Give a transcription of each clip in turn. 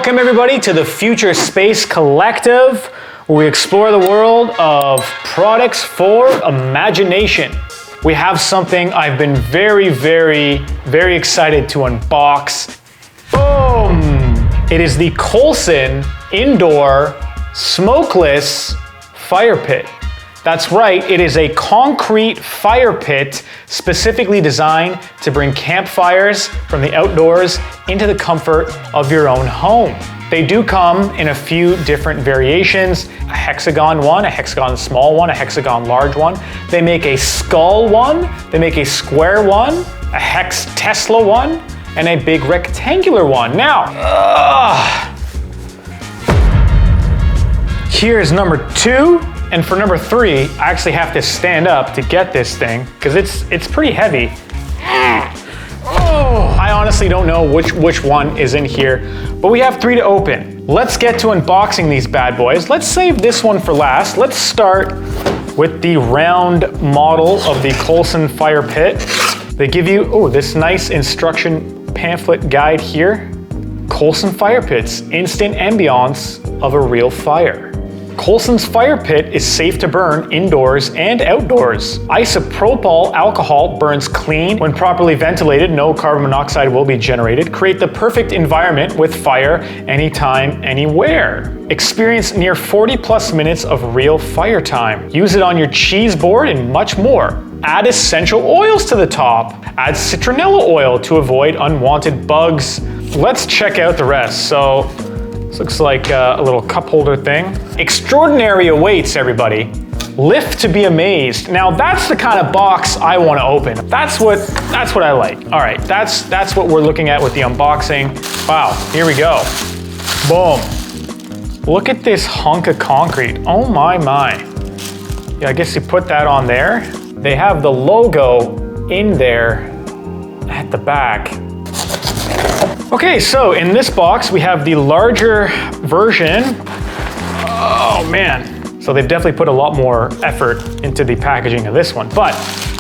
Welcome everybody to the Futurespace Collective, where we explore the world of products for imagination. We have something I've been very excited to unbox. Boom! It is the Colsen indoor smokeless fire pit. That's right, it is a concrete fire pit specifically designed to bring campfires from the outdoors into the comfort of your own home. They do come in a few different variations, a hexagon one, a hexagon small one, a hexagon large one. They make a skull one, they make a square one, a hex Tesla one, and a big rectangular one. Now, here's number 2. And for number 3, I actually have to stand up to get this thing because it's pretty heavy. Oh, I honestly don't know which one is in here, but we have 3 to open. Let's get to unboxing these bad boys. Let's save this one for last. Let's start with the round model of the Colsen fire pit. They give you, this nice instruction pamphlet guide here. Colsen fire pits, instant ambiance of a real fire. Colsen's fire pit is safe to burn indoors and outdoors. Isopropyl alcohol burns clean. When properly ventilated, no carbon monoxide will be generated. Create the perfect environment with fire anytime, anywhere. Experience near 40+ minutes of real fire time. Use it on your cheese board and much more. Add essential oils to the top. Add citronella oil to avoid unwanted bugs. Let's check out the rest. So, this looks like a little cup holder thing. Extraordinary awaits, everybody. Lift to be amazed. Now that's the kind of box I want to open. That's what I like. All right, that's what we're looking at with the unboxing. Wow, here we go. Boom. Look at this hunk of concrete. Oh my. Yeah, I guess you put that on there. They have the logo in there at the back. Okay, so in this box, we have the larger version. Oh man. So they've definitely put a lot more effort into the packaging of this one, but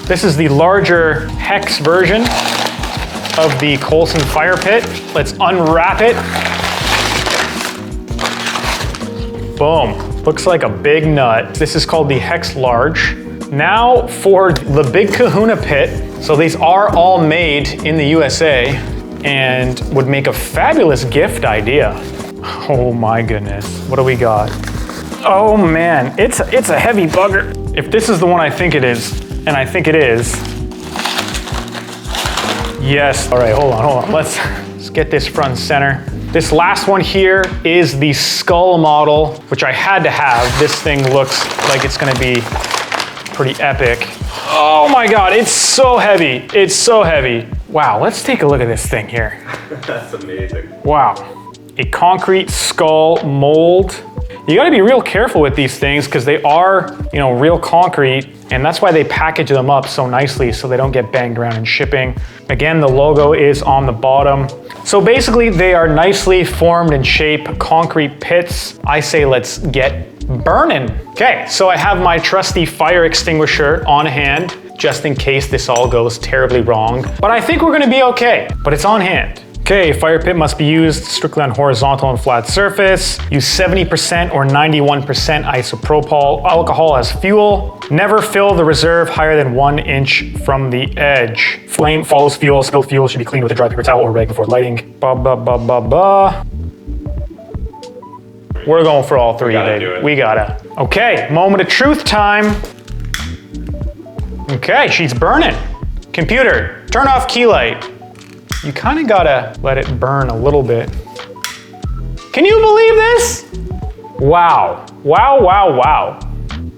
this is the larger hex version of the Colsen fire pit. Let's unwrap it. Boom, looks like a big nut. This is called the hex large. Now for the big kahuna pit. So these are all made in the USA. And would make a fabulous gift idea. Oh my goodness, what do we got? Oh man, it's a heavy bugger. If this is the one I think it is, and I think it is, yes. All right, hold on. Let's get this front and center. This last one here is the skull model, which I had to have. This thing looks like it's gonna be pretty epic. Oh my God, it's so heavy. It's so heavy. Wow, let's take a look at this thing here. That's amazing. Wow, a concrete skull mold. You gotta be real careful with these things because they are, real concrete, and that's why they package them up so nicely so they don't get banged around in shipping. Again, the logo is on the bottom. So basically they are nicely formed and shaped concrete pits. I say let's get burning. Okay, so I have my trusty fire extinguisher on hand, just in case this all goes terribly wrong. But I think we're gonna be okay, but it's on hand. Okay, fire pit must be used strictly on horizontal and flat surface. Use 70% or 91% isopropyl alcohol as fuel. Never fill the reserve higher than 1 inch from the edge. Flame follows fuel. Spilled fuel should be cleaned with a dry paper towel or rag before lighting. We're going for all 3, baby. We gotta. Okay, moment of truth time. Okay, she's burning. Computer, turn off key light. You kind of gotta let it burn a little bit. Can you believe this? Wow.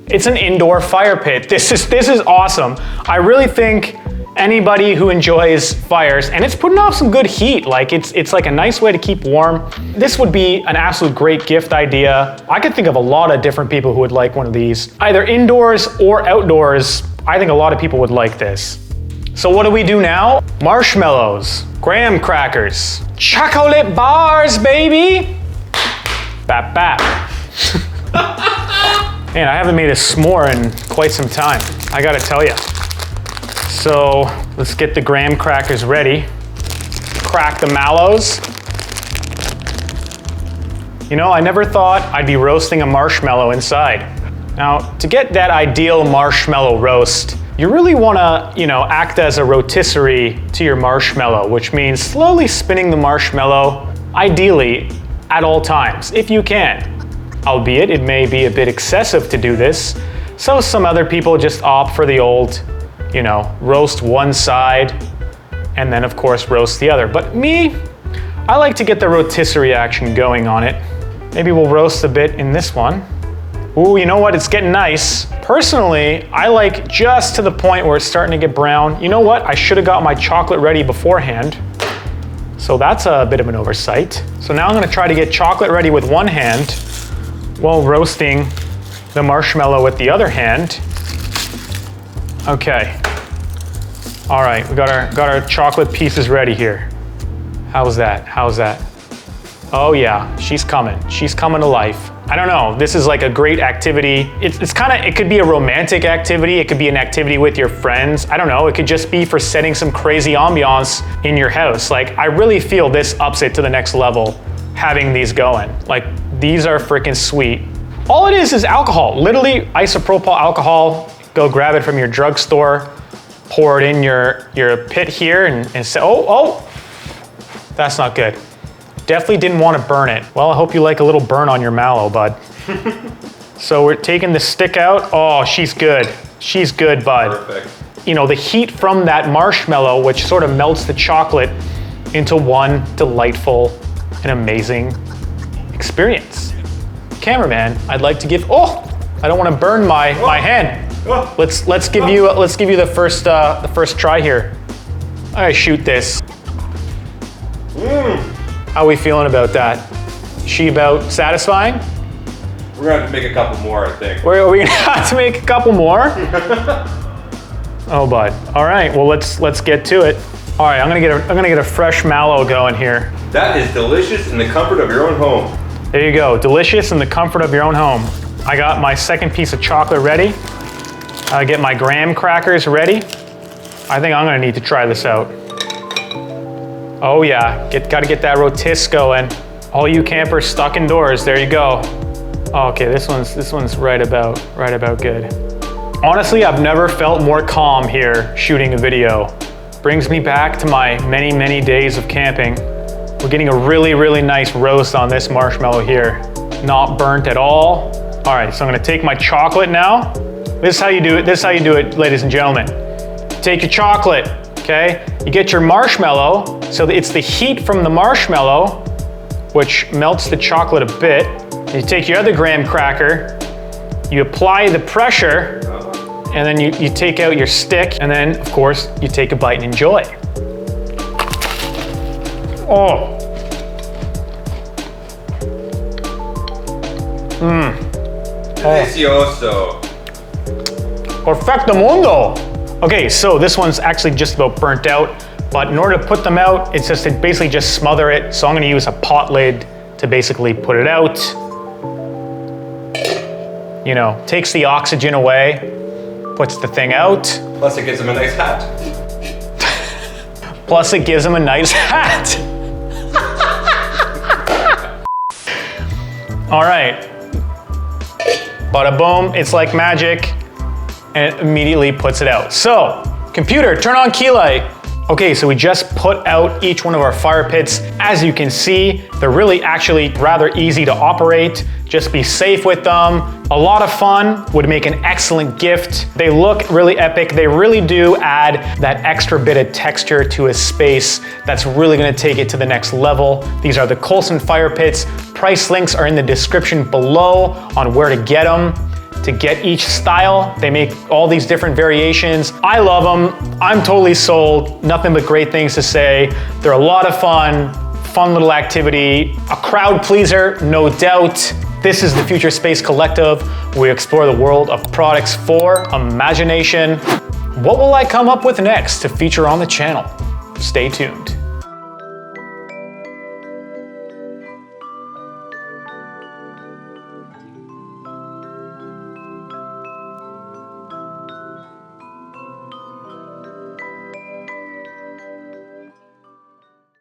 It's an indoor fire pit. This is awesome. I really think anybody who enjoys fires, and it's putting off some good heat, like it's like a nice way to keep warm. This would be an absolute great gift idea. I could think of a lot of different people who would like one of these, either indoors or outdoors. I think a lot of people would like this. So what do we do now? Marshmallows, graham crackers, chocolate bars, baby. Bap bap. Man, I haven't made a s'more in quite some time, I gotta tell you. So let's get the graham crackers ready. Crack the mallows. You know, I never thought I'd be roasting a marshmallow inside. Now, to get that ideal marshmallow roast, you really wanna, act as a rotisserie to your marshmallow, which means slowly spinning the marshmallow, ideally, at all times, if you can. Albeit, it may be a bit excessive to do this, so some other people just opt for the old, roast one side, and then of course roast the other. But me, I like to get the rotisserie action going on it. Maybe we'll roast a bit in this one. Ooh, you know what? It's getting nice. Personally, I like just to the point where it's starting to get brown. You know what? I should have got my chocolate ready beforehand. So that's a bit of an oversight. So now I'm gonna try to get chocolate ready with one hand while roasting the marshmallow with the other hand. Okay. All right, we got our chocolate pieces ready here. How's that? How's that? Oh yeah, she's coming. She's coming to life. I don't know, this is like a great activity. It could be a romantic activity. It could be an activity with your friends. I don't know, it could just be for setting some crazy ambiance in your house. Like, I really feel this ups it to the next level, having these going. Like, these are freaking sweet. All it is alcohol, literally isopropyl alcohol. Go grab it from your drugstore, pour it in your pit here and say, oh, that's not good. Definitely didn't want to burn it. Well, I hope you like a little burn on your mallow, bud. So we're taking the stick out. Oh, she's good. She's good, bud. Perfect. The heat from that marshmallow, which sort of melts the chocolate into one delightful and amazing experience. Cameraman, I'd like to give, I don't want to burn my hand. Let's give you the first try here. All right, shoot this. How are we feeling about that? She about satisfying? We're gonna have to make a couple more, I think. Are we gonna have to make a couple more? Oh, bud. All right. Well, let's get to it. All right. I'm gonna get a fresh mallow going here. That is delicious in the comfort of your own home. There you go. Delicious in the comfort of your own home. I got my second piece of chocolate ready. I get my graham crackers ready. I think I'm gonna need to try this out. Oh yeah, gotta get that rotis going. All you campers stuck indoors, there you go. Oh, okay, this one's right about good. Honestly, I've never felt more calm here shooting a video. Brings me back to my many, many days of camping. We're getting a really, really nice roast on this marshmallow here. Not burnt at all. All right, so I'm gonna take my chocolate now. This is how you do it, ladies and gentlemen. Take your chocolate, okay? You get your marshmallow, so it's the heat from the marshmallow, which melts the chocolate a bit. You take your other graham cracker, you apply the pressure, and then you take out your stick, and then, of course, you take a bite and enjoy. Oh. Delicioso. Perfecto mundo. Okay, so this one's actually just about burnt out, but in order to put them out, it's just to basically just smother it. So I'm gonna use a pot lid to basically put it out. Takes the oxygen away, puts the thing out. Plus it gives him a nice hat. Plus it gives him a nice hat. All right. Bada boom, it's like magic. And it immediately puts it out. So, computer, turn on key light. Okay, so we just put out each one of our fire pits. As you can see, they're really actually rather easy to operate. Just be safe with them. A lot of fun, would make an excellent gift. They look really epic. They really do add that extra bit of texture to a space that's really gonna take it to the next level. These are the Colsen fire pits. Price links are in the description below on where to get them. To get each style, they make all these different variations. I love them. I'm totally sold. Nothing but great things to say. They're a lot of fun little activity, a crowd pleaser, no doubt. This is the Futurespace Collective. We explore the world of products for imagination. What will I come up with next to feature on the channel? Stay tuned.